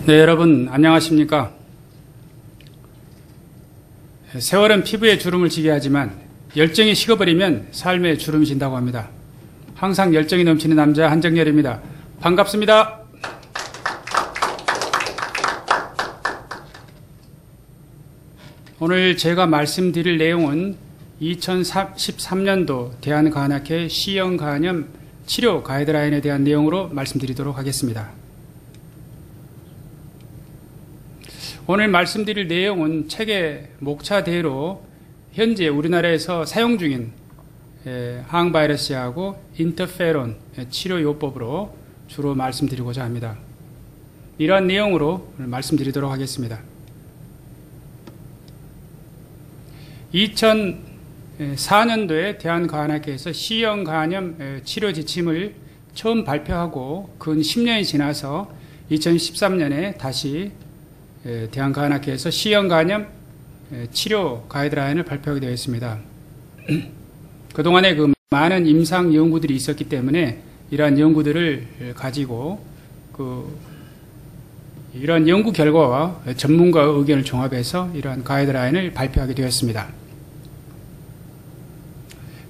네, 여러분 안녕하십니까? 세월은 피부에 주름을 지게 하지만 열정이 식어버리면 삶에 주름이 진다고 합니다. 항상 열정이 넘치는 남자 한정열입니다. 반갑습니다. 오늘 제가 말씀드릴 내용은 2013년도 대한간암회 C형 치료 가이드라인에 대한 내용으로 말씀드리도록 하겠습니다. 오늘 말씀드릴 내용은 책의 목차대로 현재 우리나라에서 사용 중인 항바이러스하고 인터페론 치료요법으로 주로 말씀드리고자 합니다. 이러한 내용으로 오늘 말씀드리도록 하겠습니다. 2004년도에 대한간암회에서 C형 간염 치료 지침을 처음 발표하고 근 10년이 지나서 2013년에 다시 대한간암회에서 C형 간염 치료 가이드라인을 발표하게 되어 있습니다. 그동안에 그 많은 임상 연구들이 있었기 때문에 이러한 연구들을 가지고 이러한 연구 결과와 전문가의 의견을 종합해서 이러한 가이드라인을 발표하게 되었습니다.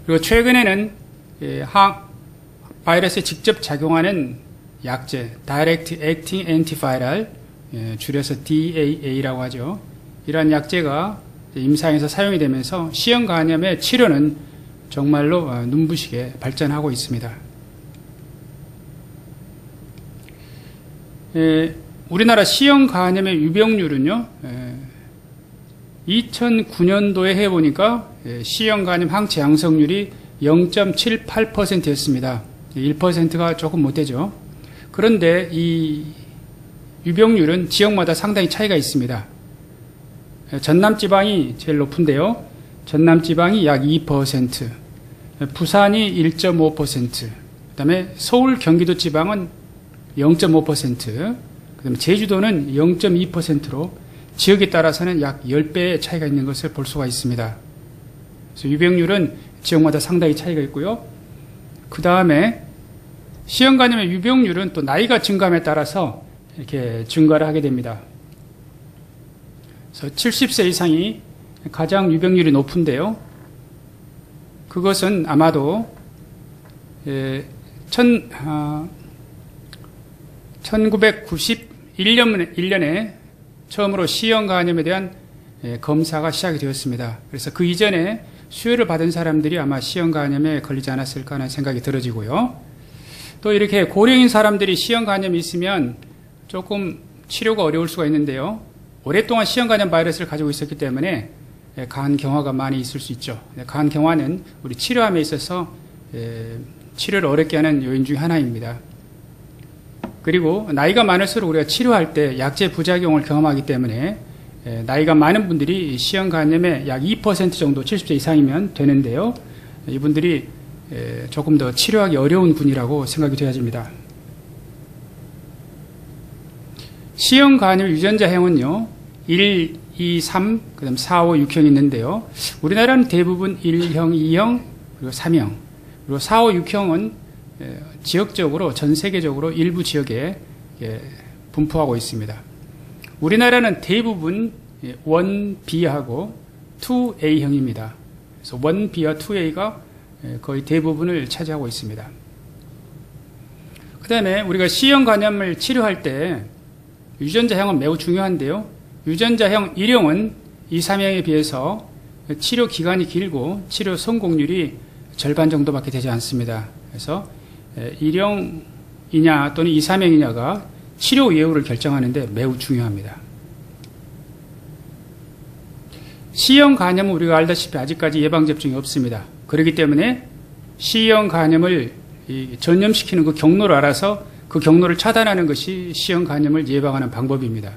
그리고 최근에는 바이러스에 직접 작용하는 약제, Direct Acting Antiviral, 줄여서 DAA라고 하죠. 이러한 약제가 임상에서 사용이 되면서 C형 간염의 치료는 정말로 눈부시게 발전하고 있습니다. 우리나라 C형 간염의 유병률은요, 2009년도에 해보니까 C형 간염 항체 양성률이 0.78%였습니다. 1%가 조금 못되죠. 그런데 이 유병률은 지역마다 상당히 차이가 있습니다. 전남지방이 제일 높은데요. 전남지방이 약 2%, 부산이 1.5%, 그 다음에 서울, 경기도 지방은 0.5%, 그 다음에 제주도는 0.2%로 지역에 따라서는 약 10배의 차이가 있는 것을 볼 수가 있습니다. 그래서 유병률은 지역마다 상당히 차이가 있고요. 그 다음에 C형 간염의 유병률은 또 나이가 증감에 따라서 이렇게 증가를 하게 됩니다. 그래서 70세 이상이 가장 유병률이 높은데요. 그것은 아마도 1991년에 처음으로 C형 간염에 대한 검사가 시작이 되었습니다. 그래서 그 이전에 수혈을 받은 사람들이 아마 C형 간염에 걸리지 않았을까 하는 생각이 들어지고요. 또 이렇게 고령인 사람들이 C형 간염이 있으면 조금 치료가 어려울 수가 있는데요. 오랫동안 C형 간염 바이러스를 가지고 있었기 때문에 간경화가 많이 있을 수 있죠. 간경화는 우리 치료함에 있어서 치료를 어렵게 하는 요인 중 하나입니다. 그리고 나이가 많을수록 우리가 치료할 때 약제 부작용을 경험하기 때문에 나이가 많은 분들이 C형 간염의 약 2% 정도 70세 이상이면 되는데요. 이분들이 조금 더 치료하기 어려운 분이라고 생각이 되어집니다. C형 간염 유전자형은요, 1, 2, 3, 그 다음 4, 5, 6형이 있는데요. 우리나라는 대부분 1형, 2형, 그리고 3형, 그리고 4, 5, 6형은 지역적으로, 전 세계적으로 일부 지역에 분포하고 있습니다. 우리나라는 대부분 1B하고 2A형입니다. 그래서 1B와 2A가 거의 대부분을 차지하고 있습니다. 그 다음에 우리가 C형 간염을 치료할 때 유전자형은 매우 중요한데요. 유전자형 1형은 2, 3형에 비해서 치료 기간이 길고 치료 성공률이 절반 정도밖에 되지 않습니다. 그래서 1형이냐 또는 2, 3형이냐가 치료 예후를 결정하는데 매우 중요합니다. C형 간염은 우리가 알다시피 아직까지 예방접종이 없습니다. 그렇기 때문에 C형 간염을 전염시키는 그 경로를 알아서 그 경로를 차단하는 것이 C형 간염을 예방하는 방법입니다.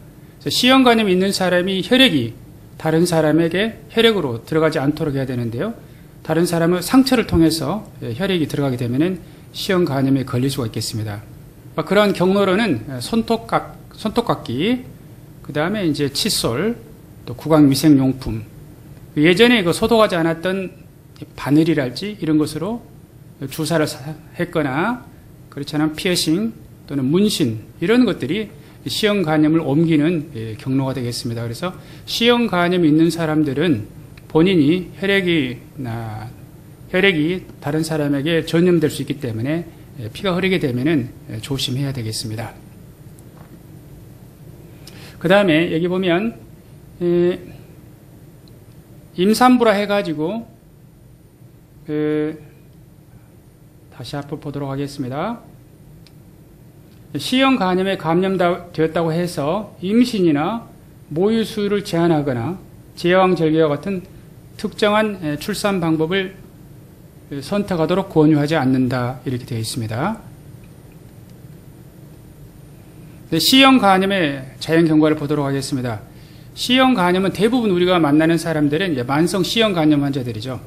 C형 간염이 있는 사람이 혈액이 다른 사람에게 혈액으로 들어가지 않도록 해야 되는데요. 다른 사람의 상처를 통해서 혈액이 들어가게 되면 C형 간염에 걸릴 수가 있겠습니다. 그런 경로로는 손톱깎이, 그 다음에 이제 칫솔, 또 구강위생용품, 예전에 그 소독하지 않았던 바늘이랄지 이런 것으로 주사를 했거나 그렇지 않으면 피어싱 또는 문신 이런 것들이 C형 간염을 옮기는 경로가 되겠습니다. 그래서 C형 간염이 있는 사람들은 본인이 혈액이 다른 사람에게 전염될 수 있기 때문에 피가 흐르게 되면은 조심해야 되겠습니다. 그 다음에 여기 보면 임산부라 해가지고 다시 앞으로 보도록 하겠습니다. C형 간염에 감염되었다고 해서 임신이나 모유 수유를 제한하거나 제왕절개와 같은 특정한 출산 방법을 선택하도록 권유하지 않는다, 이렇게 되어 있습니다. C형 간염의 자연 경과를 보도록 하겠습니다. C형 간염은 대부분 우리가 만나는 사람들은 이제 만성 C형 간염 환자들이죠.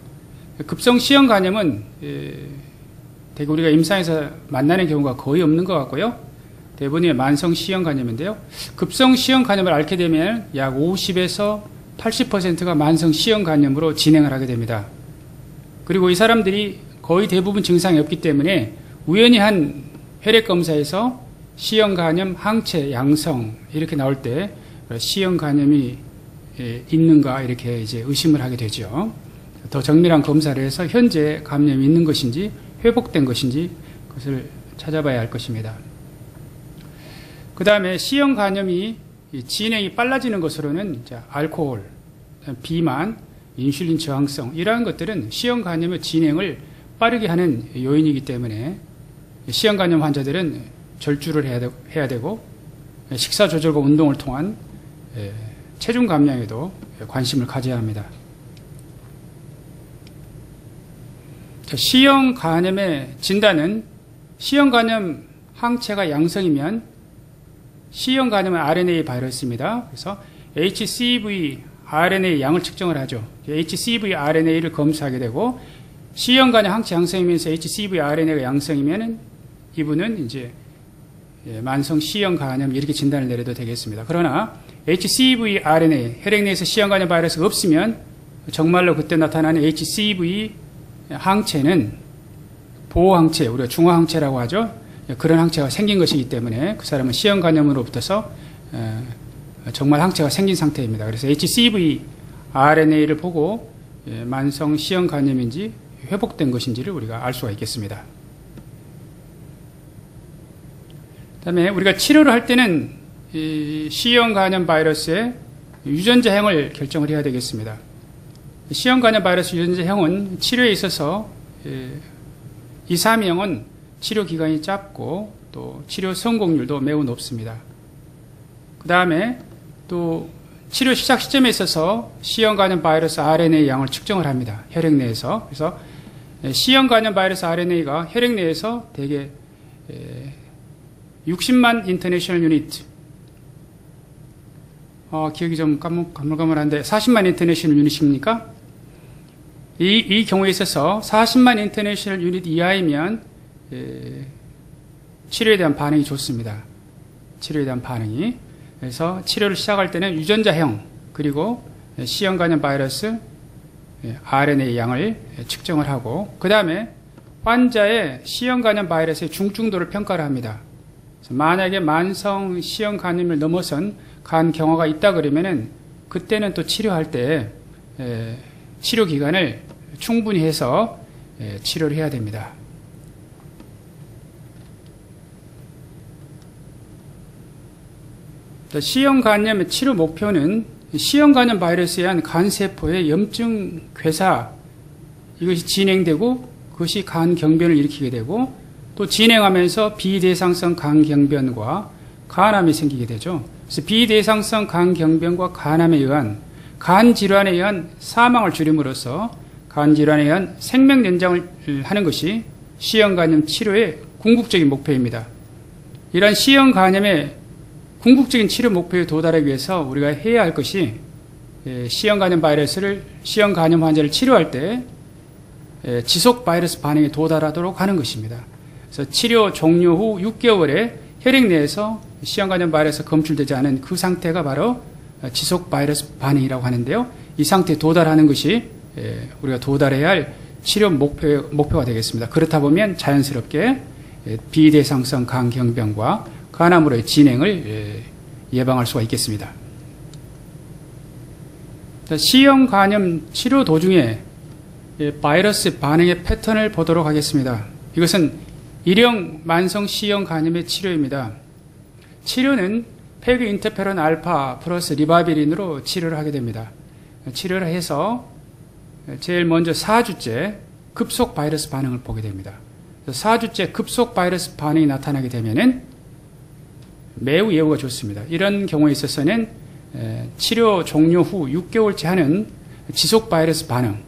급성 C형 간염은 대개 우리가 임상에서 만나는 경우가 거의 없는 것 같고요. 대부분이 만성 C형 간염인데요. 급성 C형 간염을 앓게 되면 약 50에서 80%가 만성 C형 간염으로 진행을 하게 됩니다. 그리고 이 사람들이 거의 대부분 증상이 없기 때문에 우연히 한 혈액 검사에서 C형 간염 항체 양성 이렇게 나올 때 C형 간염이 있는가 이렇게 이제 의심을 하게 되죠. 더 정밀한 검사를 해서 현재 감염이 있는 것인지 회복된 것인지 그것을 찾아봐야 할 것입니다. 그 다음에 C형 간염이 진행이 빨라지는 것으로는 이제 알코올, 비만, 인슐린 저항성 이러한 것들은 C형 간염의 진행을 빠르게 하는 요인이기 때문에 C형 간염 환자들은 절주를 해야 되고 식사 조절과 운동을 통한 체중 감량에도 관심을 가져야 합니다. C형 간염의 진단은 C형 간염 항체가 양성이면 C형 간염은 RNA 바이러스입니다. 그래서 HCV RNA 양을 측정을 하죠. HCV RNA를 검사하게 되고 C형 간염 항체 양성이면서 HCV RNA가 양성이면은 이분은 이제 만성 C형 간염 이렇게 진단을 내려도 되겠습니다. 그러나 HCV RNA 혈액 내에서 C형 간염 바이러스가 없으면 정말로 그때 나타나는 HCV 항체는 보호 항체, 우리가 중화 항체라고 하죠. 그런 항체가 생긴 것이기 때문에 그 사람은 C형 간염으로부터서 정말 항체가 생긴 상태입니다. 그래서 HCV RNA를 보고 만성 C형 간염인지 회복된 것인지를 우리가 알 수가 있겠습니다. 그 다음에 우리가 치료를 할 때는 이 C형 간염 바이러스의 유전자형을 결정을 해야 되겠습니다. C형 간염 바이러스 유전자형은 치료에 있어서 2, 3형은 치료 기간이 짧고 또 치료 성공률도 매우 높습니다. 그 다음에 또 치료 시작 시점에 있어서 C형 간염 바이러스 RNA 양을 측정을 합니다. 혈액 내에서. 그래서 C형 간염 바이러스 RNA가 혈액 내에서 대개 60만 인터내셔널 유니트, 기억이 좀 가물가물한데 40만 인터내셔널 유닛입니까? 이 경우에 있어서 40만 인터내셔널 유닛 이하이면 치료에 대한 반응이 좋습니다. 치료에 대한 반응이. 그래서 치료를 시작할 때는 유전자형 그리고 C형 간염 바이러스 RNA 양을 측정을 하고 그 다음에 환자의 C형 간염 바이러스의 중증도를 평가를 합니다. 만약에 만성 C형 간염을 넘어선 간 경화가 있다 그러면은 그때는 또 치료할 때 치료 기간을 충분히 해서 치료를 해야 됩니다. C형 간염의 치료 목표는 C형 간염 바이러스에 의한 간세포의 염증 괴사 이것이 진행되고 그것이 간 경변을 일으키게 되고 또 진행하면서 비대상성 간 경변과 간암이 생기게 되죠. 그래서 비대상성 간 경변과 간암에 의한 간 질환에 의한 사망을 줄임으로써 간 질환에 의한 생명 연장을 하는 것이 C형 간염 치료의 궁극적인 목표입니다. 이러한 C형 간염의 궁극적인 치료 목표에 도달하기 위해서 우리가 해야 할 것이 C형 간염 C형 간염 환자를 치료할 때 지속 바이러스 반응에 도달하도록 하는 것입니다. 그래서 치료 종료 후 6개월에 혈액 내에서 C형 간염 바이러스 검출되지 않은 그 상태가 바로 지속 바이러스 반응이라고 하는데요. 이 상태에 도달하는 것이 우리가 도달해야 할 치료 목표가 되겠습니다. 그렇다 보면 자연스럽게 비대상성 간 경변과 간암으로의 진행을 예방할 수가 있겠습니다. C형 간염 치료 도중에 바이러스 반응의 패턴을 보도록 하겠습니다. 이것은 일형 만성 C형 간염의 치료입니다. 치료는 페그 인터페론 알파 플러스 리바비린으로 치료를 하게 됩니다. 치료를 해서 제일 먼저 4주째 급속 바이러스 반응을 보게 됩니다. 4주째 급속 바이러스 반응이 나타나게 되면은 매우 예후가 좋습니다. 이런 경우에 있어서는 치료 종료 후 6개월째 하는 지속 바이러스 반응,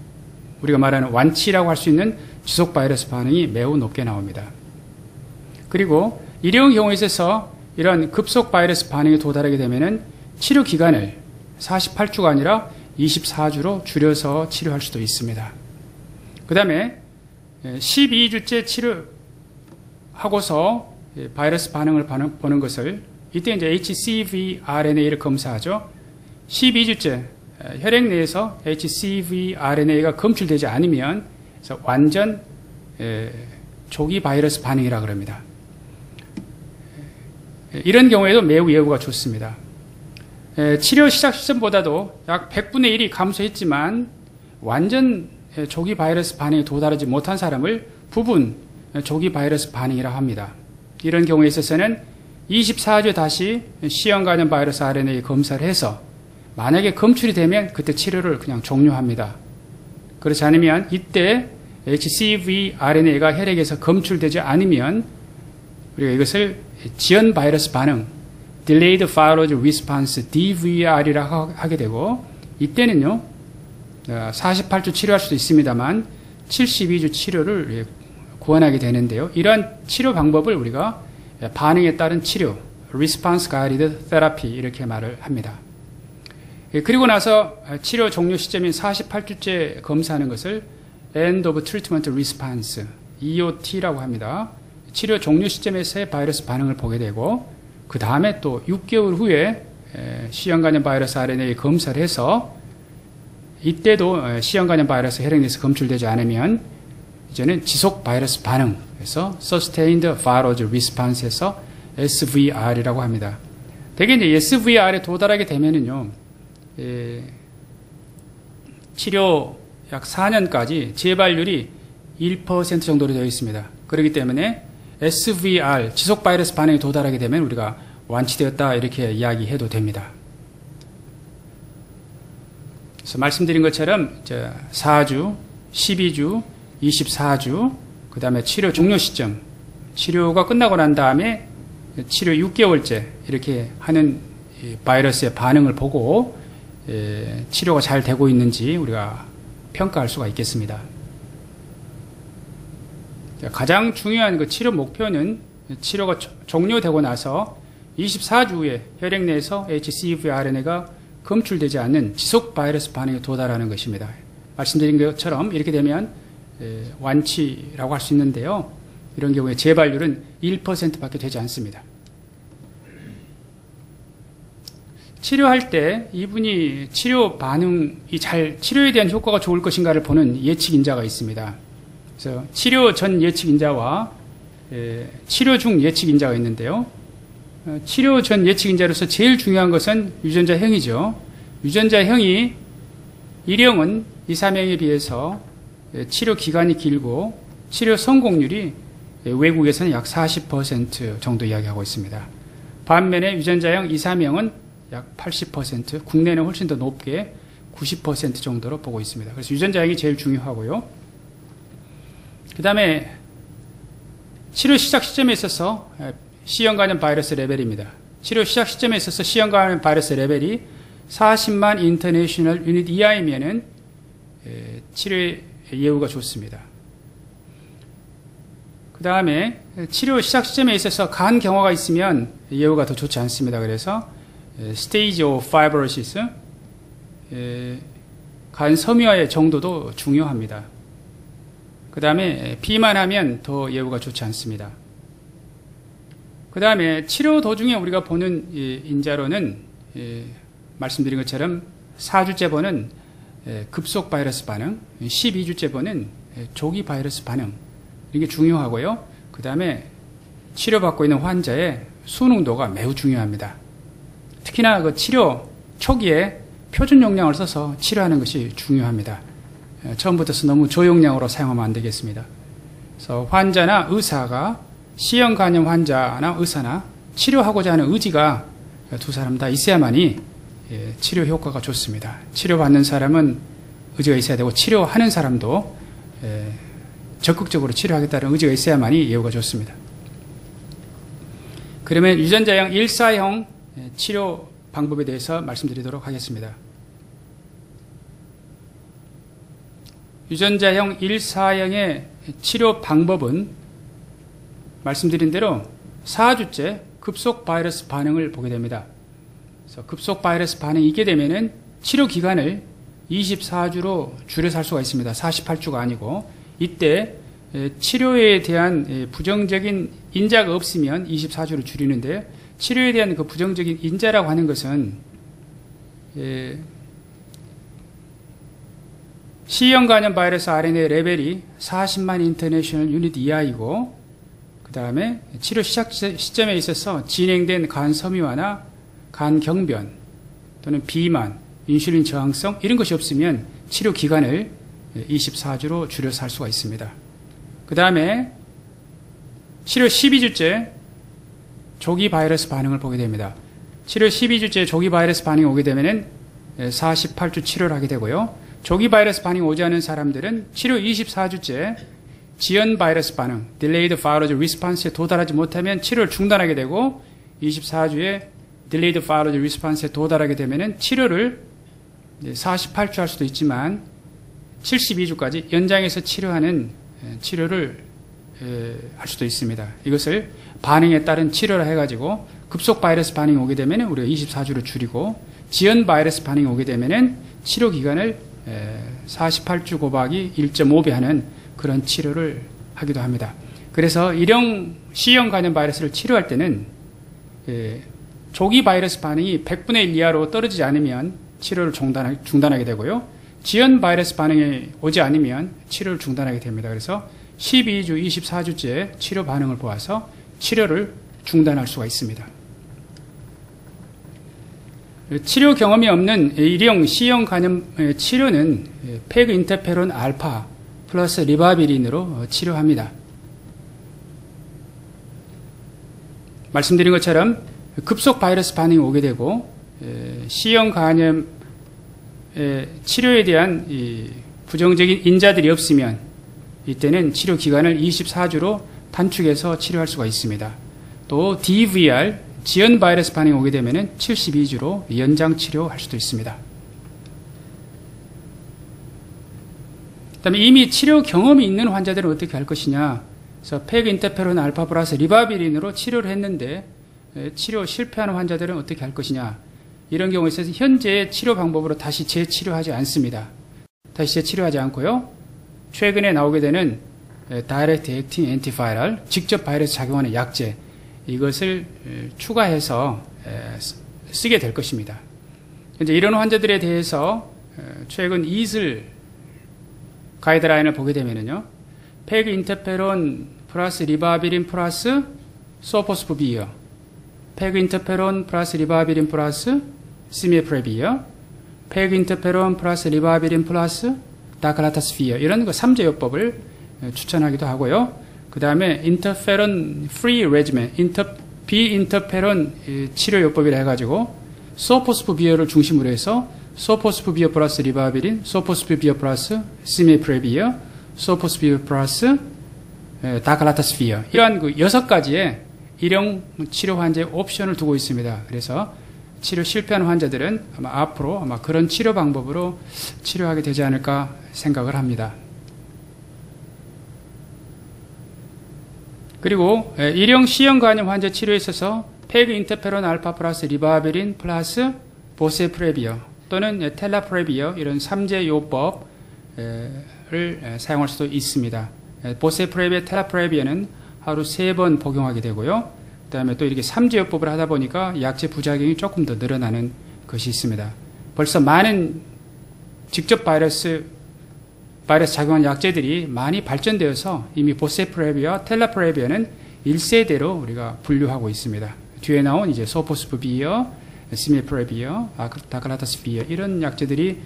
우리가 말하는 완치라고 할 수 있는 지속 바이러스 반응이 매우 높게 나옵니다. 그리고 일형 경우에 있어서 이런 급속 바이러스 반응에 도달하게 되면은 치료 기간을 48주가 아니라 24주로 줄여서 치료할 수도 있습니다. 그 다음에 12주째 치료하고서 바이러스 반응을 보는 것을 이때 이제 HCV RNA를 검사하죠. 12주째 혈액 내에서 HCV RNA가 검출되지 않으면 완전 조기 바이러스 반응이라고 합니다. 이런 경우에도 매우 예후가 좋습니다. 치료 시작 시점보다도 약 100분의 1이 감소했지만 완전 조기 바이러스 반응에 도달하지 못한 사람을 부분 조기 바이러스 반응이라고 합니다. 이런 경우에 있어서는 24주에 다시 C형 간염 바이러스 RNA 검사를 해서 만약에 검출이 되면 그때 치료를 그냥 종료합니다. 그렇지 않으면 이때 HCV RNA가 혈액에서 검출되지 않으면 우리가 이것을 지연 바이러스 반응, Delayed Virology Response, DVR이라고 하게 되고, 이때는요, 48주 치료할 수도 있습니다만 72주 치료를 구원하게 되는데요. 이러한 치료 방법을 우리가 반응에 따른 치료, Response Guided Therapy 이렇게 말을 합니다. 그리고 나서 치료 종료 시점인 48주째 검사하는 것을 End of Treatment Response, EOT라고 합니다. 치료 종료 시점에서의 바이러스 반응을 보게 되고 그 다음에 또 6개월 후에 C형 간염 바이러스 RNA 검사를 해서 이때도 C형 간염 바이러스 혈액 내에서 검출되지 않으면 이제는 지속 바이러스 반응에서 Sustained Virology Response에서 SVR이라고 합니다. 대개 이제 SVR에 도달하게 되면은요, 치료 약 4년까지 재발률이 1% 정도로 되어 있습니다. 그렇기 때문에 SVR, 지속 바이러스 반응에 도달하게 되면 우리가 완치되었다 이렇게 이야기해도 됩니다. 그래서 말씀드린 것처럼 4주, 12주, 24주, 그 다음에 치료 종료 시점, 치료가 끝나고 난 다음에 치료 6개월째 이렇게 하는 바이러스의 반응을 보고 치료가 잘 되고 있는지 우리가 평가할 수가 있겠습니다. 가장 중요한 그 치료 목표는 치료가 종료되고 나서 24주 후에 혈액 내에서 HCV RNA가 검출되지 않는 지속 바이러스 반응에 도달하는 것입니다. 말씀드린 것처럼 이렇게 되면 완치라고 할 수 있는데요. 이런 경우에 재발률은 1%밖에 되지 않습니다. 치료할 때 이분이 치료 반응이 치료에 대한 효과가 좋을 것인가를 보는 예측 인자가 있습니다. 그래서 치료 전 예측 인자와 치료 중 예측 인자가 있는데요. 치료 전 예측 인자로서 제일 중요한 것은 유전자형이죠. 유전자형이 1형은 2, 3형에 비해서 치료 기간이 길고 치료 성공률이 외국에서는 약 40% 정도 이야기하고 있습니다. 반면에 유전자형 2, 3형은 약 80%, 국내는 훨씬 더 높게 90% 정도로 보고 있습니다. 그래서 유전자형이 제일 중요하고요. 그 다음에 치료 시작 시점에 있어서 C형 간염 바이러스 레벨입니다. 치료 시작 시점에 있어서 C형 간염 바이러스 레벨이 40만 인터내셔널 유닛 이하이면은 치료의 예후가 좋습니다. 그 다음에 치료 시작 시점에 있어서 간 경화가 있으면 예후가 더 좋지 않습니다. 그래서 스테이지 오브 파이브로시스, 간 섬유화의 정도도 중요합니다. 그 다음에 비만하면 더 예후가 좋지 않습니다. 그 다음에 치료 도중에 우리가 보는 인자로는 말씀드린 것처럼 4주째 보는 급속 바이러스 반응, 12주째 보는 조기 바이러스 반응, 이게 중요하고요. 그 다음에 치료받고 있는 환자의 수능도가 매우 중요합니다. 특히나 그 치료 초기에 표준 용량을 써서 치료하는 것이 중요합니다. 처음부터 너무 저용량으로 사용하면 안 되겠습니다. 그래서 환자나 의사가 C형 간염 환자나 의사나 치료하고자 하는 의지가 두 사람 다 있어야만이 치료 효과가 좋습니다. 치료받는 사람은 의지가 있어야 되고 치료하는 사람도 적극적으로 치료하겠다는 의지가 있어야만이 예후가 좋습니다. 그러면 유전자형 1사형 치료 방법에 대해서 말씀드리도록 하겠습니다. 유전자형 1사형의 치료 방법은 말씀드린 대로 4주째 급속 바이러스 반응을 보게 됩니다. 그래서 급속 바이러스 반응이 있게 되면은 치료 기간을 24주로 줄여서 할 수가 있습니다. 48주가 아니고 이때 치료에 대한 부정적인 인자가 없으면 24주로 줄이는데 치료에 대한 그 부정적인 인자라고 하는 것은 C형 간염 바이러스 RNA 레벨이 40만 인터내셔널 유닛 이하이고 그 다음에 치료 시작 시점에 있어서 진행된 간 섬유화나 간 경변 또는 비만, 인슐린 저항성 이런 것이 없으면 치료 기간을 24주로 줄여서 할 수가 있습니다. 그 다음에 치료 12주째 조기 바이러스 반응을 보게 됩니다. 치료 12주째 조기 바이러스 반응이 오게 되면 48주 치료를 하게 되고요. 조기 바이러스 반응이 오지 않은 사람들은 치료 24주째 지연 바이러스 반응, delayed virology response에 도달하지 못하면 치료를 중단하게 되고 24주에 delayed virology response에 도달하게 되면 치료를 48주 할 수도 있지만 72주까지 연장해서 치료하는 치료를 할 수도 있습니다. 이것을 반응에 따른 치료를 해가지고 급속 바이러스 반응이 오게 되면 우리가 24주로 줄이고 지연 바이러스 반응이 오게 되면 치료 기간을 48주 곱하기 1.5배 하는 그런 치료를 하기도 합니다. 그래서 일형 C형 간염 바이러스를 치료할 때는 조기 바이러스 반응이 100분의 1 이하로 떨어지지 않으면 치료를 중단하게 되고요. 지연 바이러스 반응이 오지 않으면 치료를 중단하게 됩니다. 그래서 12주, 24주째 치료 반응을 보아서 치료를 중단할 수가 있습니다. 치료 경험이 없는 일형 C형 간염 치료는 페그 인터페론 알파 플러스 리바비린으로 치료합니다. 말씀드린 것처럼 급속 바이러스 반응이 오게 되고 C형 간염 치료에 대한 부정적인 인자들이 없으면 이때는 치료 기간을 24주로 단축해서 치료할 수가 있습니다. 또 DVR 지연 바이러스 반응이 오게 되면 72주로 연장 치료할 수도 있습니다. 그다음에 이미 치료 경험이 있는 환자들은 어떻게 할 것이냐? 그래서 페그 인터페론 알파 플러스 리바비린으로 치료를 했는데 치료 실패하는 환자들은 어떻게 할 것이냐? 이런 경우에 있어서 현재의 치료 방법으로 다시 재치료하지 않습니다. 다시 재치료하지 않고요. 최근에 나오게 되는 Direct Acting Antiviral, 직접 바이러스 작용하는 약제, 이것을 추가해서 쓰게 될 것입니다. 이제 이런 환자들에 대해서 최근 이슬 가이드라인을 보게 되면요. 페그 인터페론 플러스 리바비린 플러스 소포스부비어, 페그 인터페론 플러스 리바비린 플러스 시미프레비어, 페그 인터페론 플러스 리바비린 플러스 다클라타스피어, 이런 3제요법을 추천하기도 하고요. 그 다음에 인터페론 프리 레지멘, 비인터페론 치료요법이라 해가지고 소포스부비어를 중심으로 해서 소포스부비어 플러스 리바비린, 소포스부비어 플러스 시미프레비어, 소포스부비어 플러스 다클라타스피어, 이러한 6가지의 일형 치료 환자의 옵션을 두고 있습니다. 그래서 치료 실패한 환자들은 앞으로 그런 치료 방법으로 치료하게 되지 않을까 생각을 합니다. 그리고 일형 C형 간염 환자 치료에 있어서 페그 인터페론 알파 플러스 리바비린 플러스 보세프레비어 또는 텔라프레비어, 이런 3제 요법을 사용할 수도 있습니다. 보세프레비어, 텔라프레비어는 하루 3번 복용하게 되고요. 그 다음에 또 이렇게 3제 요법을 하다 보니까 약제 부작용이 조금 더 늘어나는 것이 있습니다. 벌써 많은 직접 바이러스 작용한 약제들이 많이 발전되어서 이미 보세프레비어와 텔라프레비어는 1세대로 우리가 분류하고 있습니다. 뒤에 나온 이제 소포스부비어, 시미프레비어, 다클라타스비어 이런 약제들이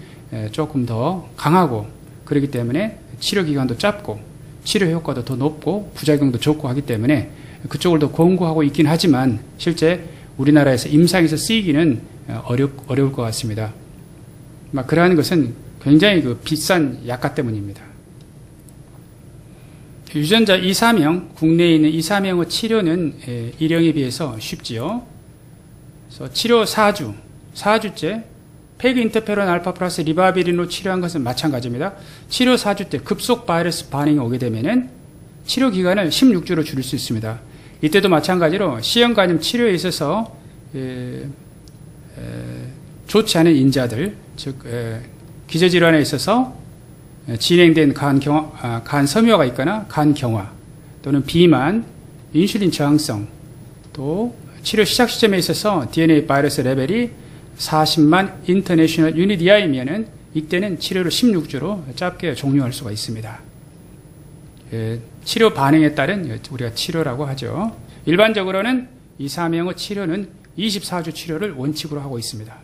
조금 더 강하고 그렇기 때문에 치료 기간도 짧고 치료 효과도 더 높고 부작용도 적고 하기 때문에 그쪽을 더 권고하고 있긴 하지만 실제 우리나라에서 임상에서 쓰이기는 어려울 것 같습니다. 그러한 것은 굉장히 비싼 약가 때문입니다. 유전자 이사명, 국내에 있는 이사명의 치료는 일형에 비해서 쉽지요. 그래서 치료 4주째 페그 인터페론 알파 플러스 리바비린으로 치료한 것은 마찬가지입니다. 치료 4주 때 급속 바이러스 반응이 오게 되면은 치료 기간을 16주로 줄일 수 있습니다. 이때도 마찬가지로 C형 간염 치료에 있어서 좋지 않은 인자들, 즉 기저질환에 있어서 진행된 간 섬유화가 있거나 간 경화 또는 비만, 인슐린 저항성, 또 치료 시작 시점에 있어서 DNA 바이러스 레벨이 40만 인터내셔널 유닛 이하이면은 이때는 치료를 16주로 짧게 종료할 수가 있습니다. 치료 반응에 따른 우리가 치료라고 하죠. 일반적으로는 이사명의 치료는 24주 치료를 원칙으로 하고 있습니다.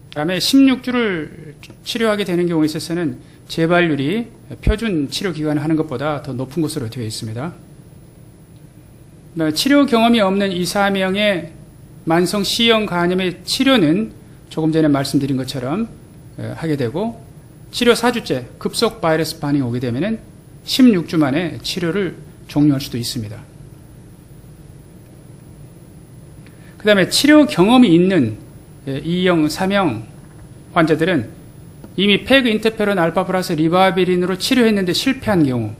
그 다음에 16주를 치료하게 되는 경우에 있어서는 재발률이 표준 치료 기간을 하는 것보다 더 높은 것으로 되어 있습니다. 치료 경험이 없는 이사명의 만성 C형 간염의 치료는 조금 전에 말씀드린 것처럼 하게 되고 치료 4주째 급속 바이러스 반응이 오게 되면 16주 만에 치료를 종료할 수도 있습니다. 그 다음에 치료 경험이 있는 2형, 3형 환자들은 이미 페그 인터페론 알파 플러스 리바비린으로 치료했는데 실패한 경우,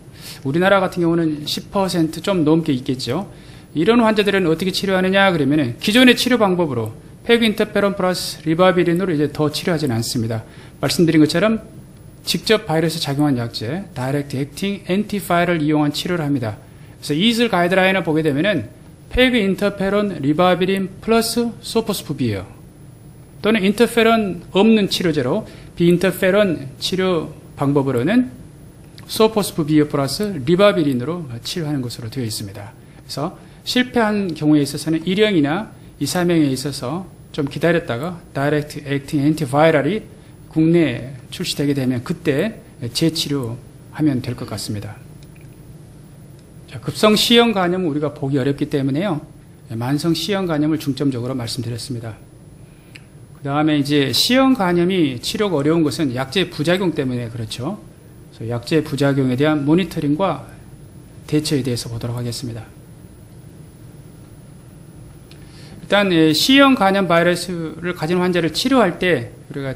우리나라 같은 경우는 10% 좀 넘게 있겠죠. 이런 환자들은 어떻게 치료하느냐 그러면 기존의 치료 방법으로 페그 인터페론 플러스 리바비린으로 이제 더 치료하지는 않습니다. 말씀드린 것처럼 직접 바이러스 작용한 약제, 다이렉트 액팅 앤티바이럴을 이용한 치료를 합니다. 그래서 이슬 가이드라인을 보게 되면은 페그 인터페론 리바비린 플러스 소포스부비어 또는 인터페론 없는 치료제로 비인터페론 치료 방법으로는 소포스부비어 플러스 리바비린으로 치료하는 것으로 되어 있습니다. 그래서 실패한 경우에 있어서는 1형이나 2, 3형에 있어서 좀 기다렸다가 다이렉트 액팅 앤티바이럴이 국내에 출시되게 되면 그때 재치료하면 될 것 같습니다. 자, 급성 C형 간염은 우리가 보기 어렵기 때문에요. 만성 C형 간염을 중점적으로 말씀드렸습니다. 그 다음에 이제 C형 간염이 치료가 어려운 것은 약제 부작용 때문에 그렇죠. 그래서 약제 부작용에 대한 모니터링과 대처에 대해서 보도록 하겠습니다. 일단 C형 간염 바이러스를 가진 환자를 치료할 때 우리가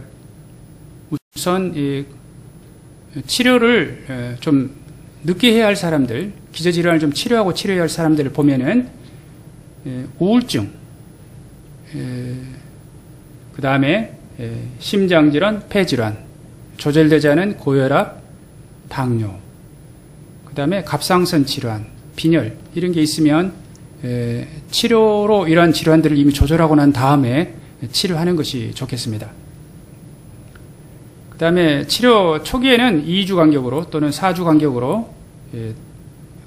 우선 치료를 좀 늦게 해야 할 사람들, 기저질환을 좀 치료하고 치료해야 할 사람들을 보면은 우울증, 그 다음에 심장질환, 폐질환, 조절되지 않은 고혈압, 당뇨, 그 다음에 갑상선 질환, 빈혈 이런 게 있으면 치료로 이러한 질환들을 이미 조절하고 난 다음에 치료하는 것이 좋겠습니다. 그 다음에 치료 초기에는 2주 간격으로 또는 4주 간격으로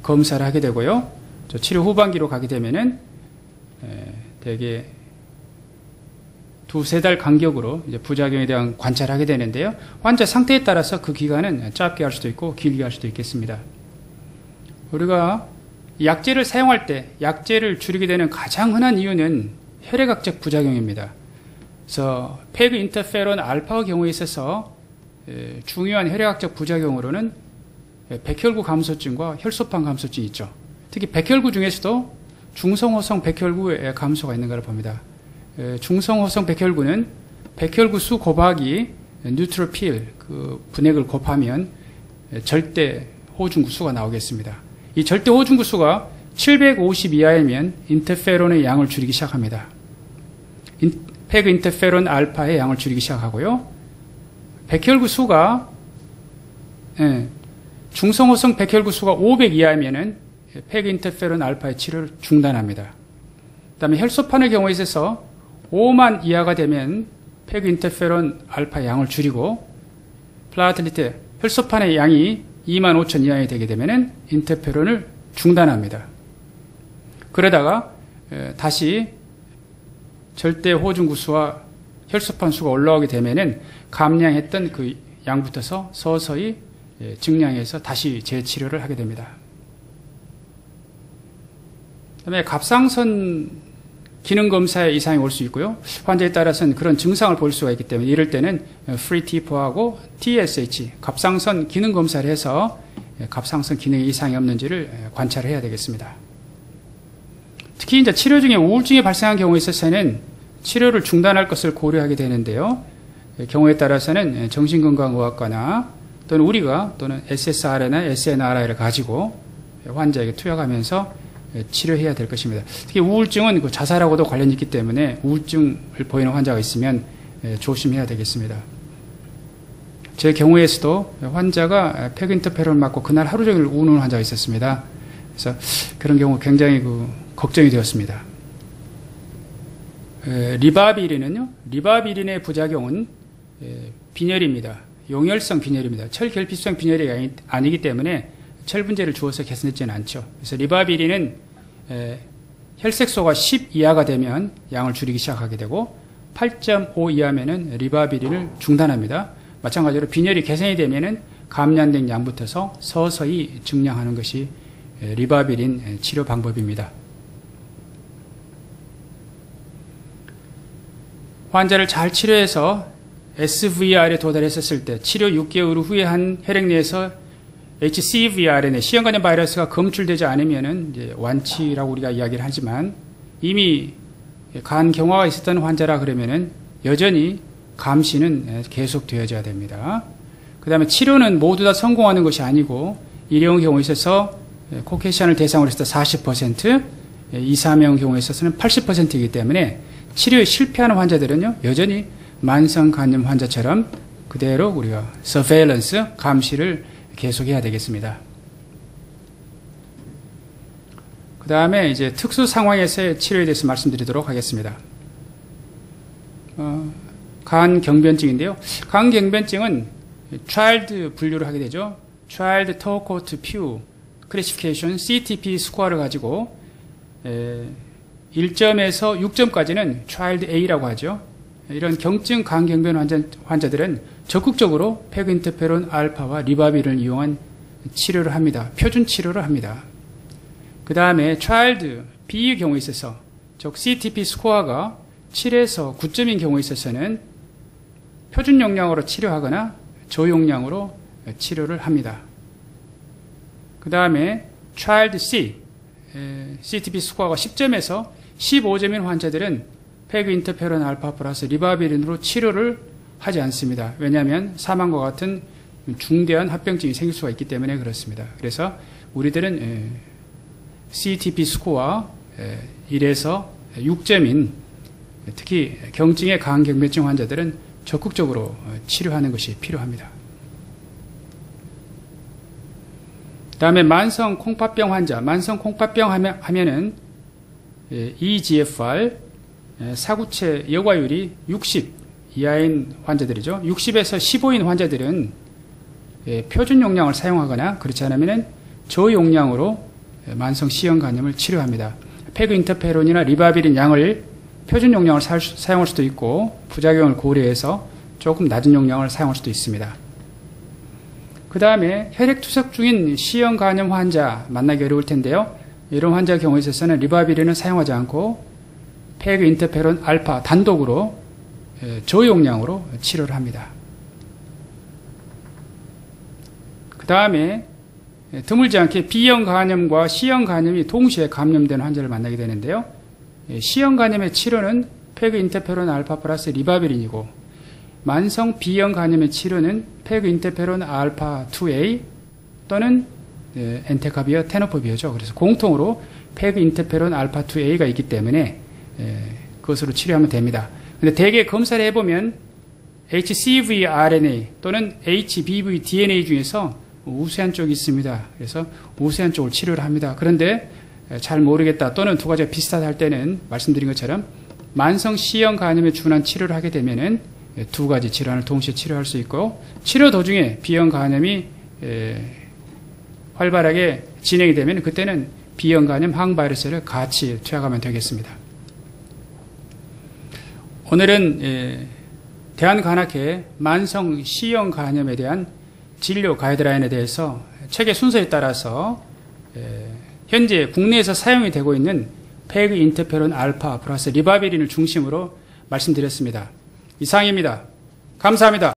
검사를 하게 되고요. 치료 후반기로 가게 되면은 대개 2-3달 간격으로 이제 부작용에 대한 관찰을 하게 되는데요. 환자 상태에 따라서 그 기간은 짧게 할 수도 있고 길게 할 수도 있겠습니다. 우리가 약제를 사용할 때 약제를 줄이게 되는 가장 흔한 이유는 혈액학적 부작용입니다. 그래서 페그 인터페론 알파의 경우에 있어서 중요한 혈액학적 부작용으로는 백혈구 감소증과 혈소판 감소증이 있죠. 특히 백혈구 중에서도 중성호성 백혈구의 감소가 있는 걸 봅니다. 중성호성 백혈구는 백혈구 수 곱하기 뉴트로필 그 분액을 곱하면 절대 호중구 수가 나오겠습니다. 이 절대 호중구 수가 750 이하이면 인터페론의 양을 줄이기 시작합니다. 페그 인터페론 알파의 양을 줄이기 시작하고요. 백혈구 수가 중성호성 백혈구 수가 500 이하이면은 페그 인터페론 알파의 치료를 중단합니다. 그 다음에 혈소판의 경우에 있어서 5만 이하가 되면 페그 인터페론 알파의 양을 줄이고 플라틀리트 혈소판의 양이 2만 5천 이하에 되게 되면은 인터페론을 중단합니다. 그러다가 다시 절대 호중구수와 혈소판 수가 올라오게 되면은 감량했던 그 양부터서 서서히 증량해서 다시 재치료를 하게 됩니다. 그다음에 갑상선 기능 검사에 이상이 올 수 있고요. 환자에 따라서는 그런 증상을 볼 수가 있기 때문에 이럴 때는 free T4하고 TSH 갑상선 기능 검사를 해서 갑상선 기능에 이상이 없는지를 관찰해야 되겠습니다. 특히 이제 치료 중에 우울증이 발생한 경우에 있어서는 치료를 중단할 것을 고려하게 되는데요. 경우에 따라서는 정신건강의학과나 또는 우리가 또는 SSRI나 SNRI를 가지고 환자에게 투약하면서 치료해야 될 것입니다. 특히 우울증은 그 자살하고도 관련이 있기 때문에 우울증을 보이는 환자가 있으면 조심해야 되겠습니다. 제 경우에서도 환자가 폐그인터페론을 맞고 그날 하루 종일 우는 환자가 있었습니다. 그래서 그런 경우 굉장히 걱정이 되었습니다. 리바비린의 부작용은 빈혈입니다. 용혈성 빈혈입니다. 철결핍성 빈혈이 아니기 때문에 철분제를 주어서 개선되지는 않죠. 그래서 리바비린은 혈색소가 10 이하가 되면 양을 줄이기 시작하게 되고 8.5 이하면은 리바비린을 중단합니다. 마찬가지로 빈혈이 개선이 되면은 감량된 양부터서 서서히 증량하는 것이 리바비린 치료 방법입니다. 환자를 잘 치료해서 SVR에 도달했었을 때 치료 6개월 후에 한 혈액 내에서 HCV-RNA, 시형간염 바이러스가 검출되지 않으면은 이제 완치라고 우리가 이야기를 하지만 이미 간 경화가 있었던 환자라 그러면은 여전히 감시는 계속되어져야 됩니다. 그 다음에 치료는 모두 다 성공하는 것이 아니고 일회용 경우에 있어서 코케시안을 대상으로 해서 40%, 2, 3형 경우에 있어서는 80%이기 때문에 치료에 실패하는 환자들은요, 여전히 만성 간염 환자처럼 그대로 우리가 서베일런스, 감시를 계속해야 되겠습니다. 그 다음에 이제 특수 상황에서의 치료에 대해서 말씀드리도록 하겠습니다. 간 경변증인데요. 간 경변증은 child 분류를 하게 되죠. child Touchcoat Pugh Classification CTP 스코어를 가지고 1점에서 6점까지는 child A라고 하죠. 이런 경증 간 경변 환자들은 적극적으로 폐그인터페론 알파와 리바비린을 이용한 치료를 합니다. 표준 치료를 합니다. 그 다음에 child B의 경우에 있어서 즉 CTP 스코어가 7에서 9점인 경우에 있어서는 표준 용량으로 치료하거나 저용량으로 치료를 합니다. 그 다음에 child C CTP 스코어가 10점에서 15점인 환자들은 폐그인터페론 알파 플러스 리바비린으로 치료를 하지 않습니다. 왜냐하면 사망과 같은 중대한 합병증이 생길 수가 있기 때문에 그렇습니다. 그래서 우리들은 CTP 스코어 1에서 6점인 특히 경증의 간 경변증 환자들은 적극적으로 치료하는 것이 필요합니다. 그 다음에 만성 콩팥병 환자, 만성 콩팥병 하면은 EGFR 사구체 여과율이 60 이하인 환자들이죠. 60에서 15인 환자들은 표준 용량을 사용하거나 그렇지 않으면 저용량으로 만성 C형 간염을 치료합니다. 폐그인터페론이나 리바비린 양을 표준 용량을 사용할 수도 있고 부작용을 고려해서 조금 낮은 용량을 사용할 수도 있습니다. 그 다음에 혈액 투석 중인 C형 간염 환자 만나기 어려울 텐데요. 이런 환자 경우에 있어서는 리바비린을 사용하지 않고 폐그인터페론 알파 단독으로 저용량으로 치료를 합니다. 그 다음에 드물지 않게 B형 간염과 C형 간염이 동시에 감염된 환자를 만나게 되는데요. C형 간염의 치료는 폐그인터페론 알파 플러스 리바비린이고 만성 B형 간염의 치료는 폐그인터페론 알파 2A 또는 엔테카비어 테노포비어죠. 그래서 공통으로 폐그인터페론 알파 2A가 있기 때문에 그것으로 치료하면 됩니다. 근데 대개 검사를 해보면 HCV-RNA 또는 HBV-DNA 중에서 우세한 쪽이 있습니다. 그래서 우세한 쪽을 치료를 합니다. 그런데 잘 모르겠다 또는 두 가지가 비슷하다 할 때는 말씀드린 것처럼 만성 C형 간염에 준한 치료를 하게 되면은 두 가지 질환을 동시에 치료할 수 있고 치료 도중에 B형 간염이 활발하게 진행이 되면 그때는 B형 간염 항바이러스를 같이 투약하면 되겠습니다. 오늘은 대한간학회 만성 C형 간염에 대한 진료 가이드라인에 대해서 책의 순서에 따라서 현재 국내에서 사용이 되고 있는 페그 인터페론 알파 플러스 리바비린을 중심으로 말씀드렸습니다. 이상입니다. 감사합니다.